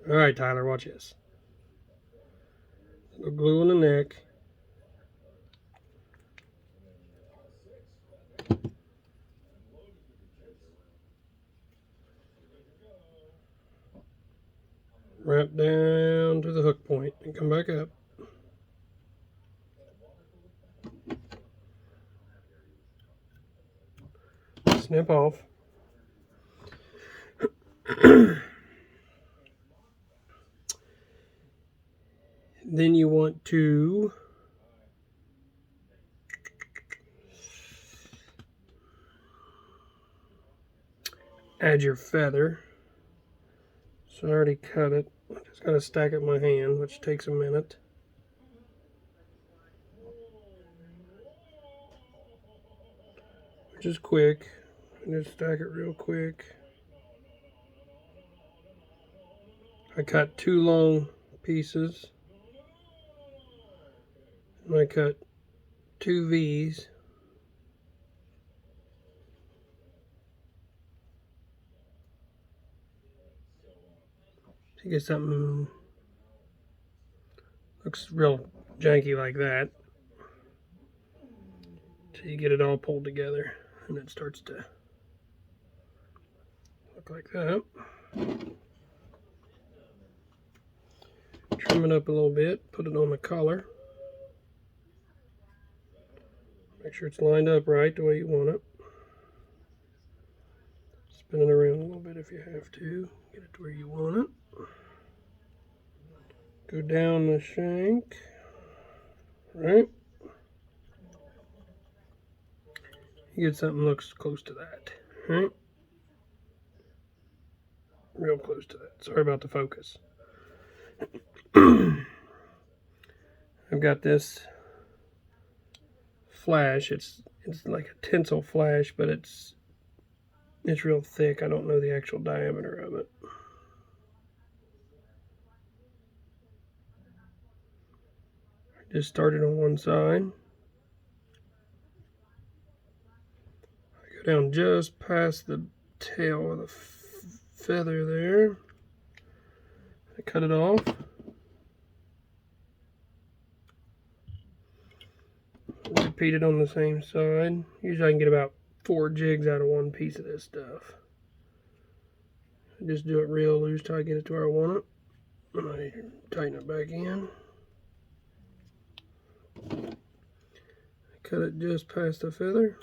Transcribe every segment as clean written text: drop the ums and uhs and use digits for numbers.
Alright, Tyler, watch this. A little glue on the neck. Wrap down to the hook point and come back up. Snip off. Then you want to add your feather. So I already cut it. I just gotta stack it in my hand, which takes a minute. Which is quick. Just stack it real quick. I cut 2 long pieces. And I cut 2 V's. To get something looks real janky like that. Till you get it all pulled together and it starts to look like that. Trim it up a little bit, put it on the collar. Make sure it's lined up right the way you want it. Spin it around a little bit if you have to. Get it to where you want it. Go down the shank. Right? You get something that looks close to that. Right? Real close to that. Sorry about the focus. I've got this flash. It's like a tinsel flash, but it's real thick. I don't know the actual diameter of it. Just started on one side. I go down just past the tail of the feather there. I cut it off. Repeat it on the same side. Usually I can get about 4 jigs out of one piece of this stuff. I just do it real loose till I get it to where I want it. And I tighten it back in. Cut it just past the feather.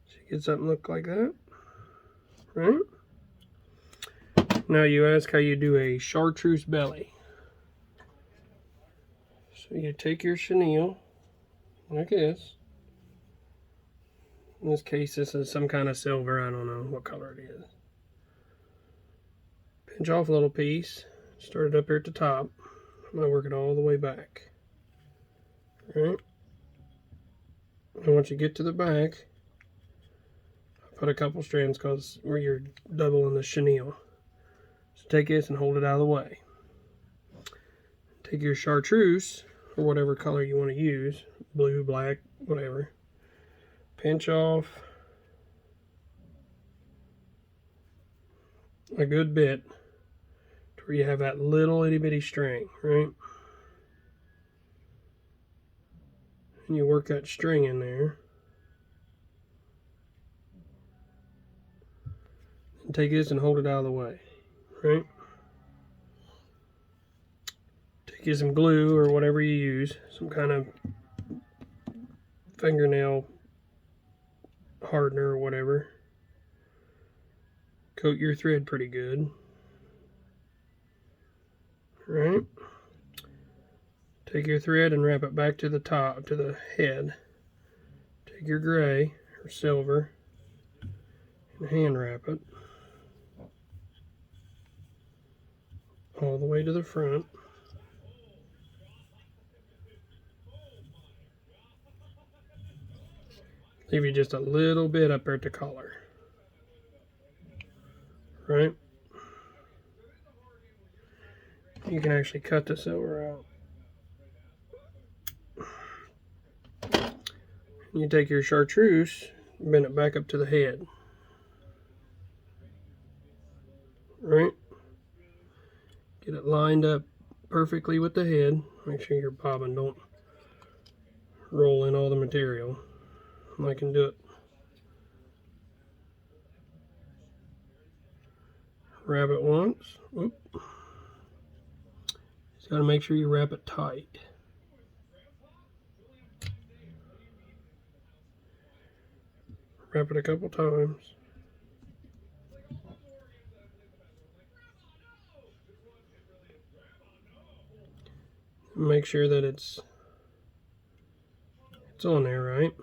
So you get something look like that. Right? Now you ask how you do a chartreuse belly. So you take your chenille, like this. In this case, this is some kind of silver. I don't know what color it is. Pinch off a little piece. Start it up here at the top. I'm going to work it all the way back. Right? And once you get to the back, put a couple strands because where you're doubling the chenille. So take this and hold it out of the way. Take your chartreuse, or whatever color you want to use, blue, black, whatever. Pinch off a good bit to where you have that little itty bitty string, right? And you work that string in there. And take this and hold it out of the way, right? Take you some glue or whatever you use, some kind of fingernail hardener or whatever. Coat your thread pretty good. Right? Take your thread and wrap it back to the top, to the head. Take your gray or silver and hand wrap it all the way to the front. Leave you just a little bit up there at the collar. Right? You can actually cut the silver out. You take your chartreuse, bend it back up to the head. Right? Get it lined up perfectly with the head. Make sure your bobbin don't roll in all the material. I can do it. Wrap it once. Whoop. Just got to make sure you wrap it tight. Wrap it a couple times. Make sure that it's on there right.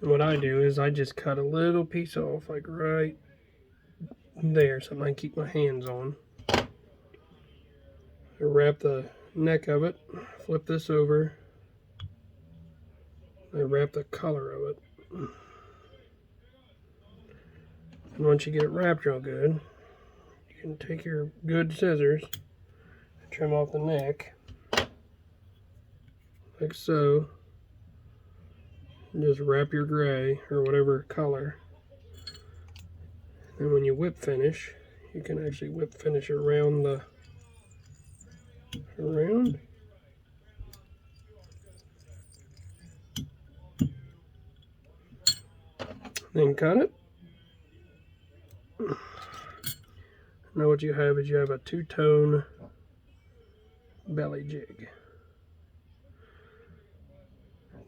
And what I do is I just cut a little piece off, like right there, something I can keep my hands on. I wrap the neck of it, flip this over, I wrap the color of it. And once you get it wrapped real good, you can take your good scissors and trim off the neck, like so. And just wrap your gray or whatever color. And when you whip finish, you can actually whip finish around the then cut it. Now what you have is you have a two-tone belly jig.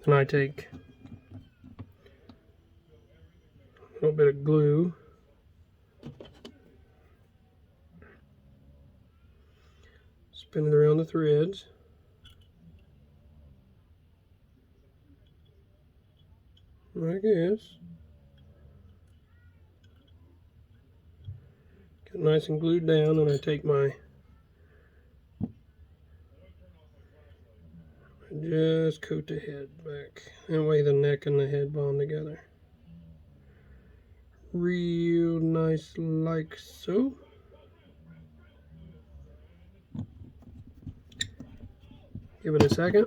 Then I take a little bit of glue, spin it around the threads, like this. Get nice and glued down, and I take my, just coat the head back. That way the neck and the head bond together. Real nice, like so. Give it a second.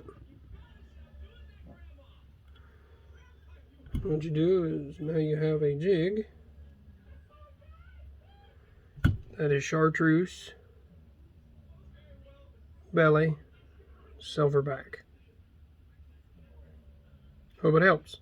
What you do is now you have a jig that is chartreuse, belly, silverback. Hope it helps.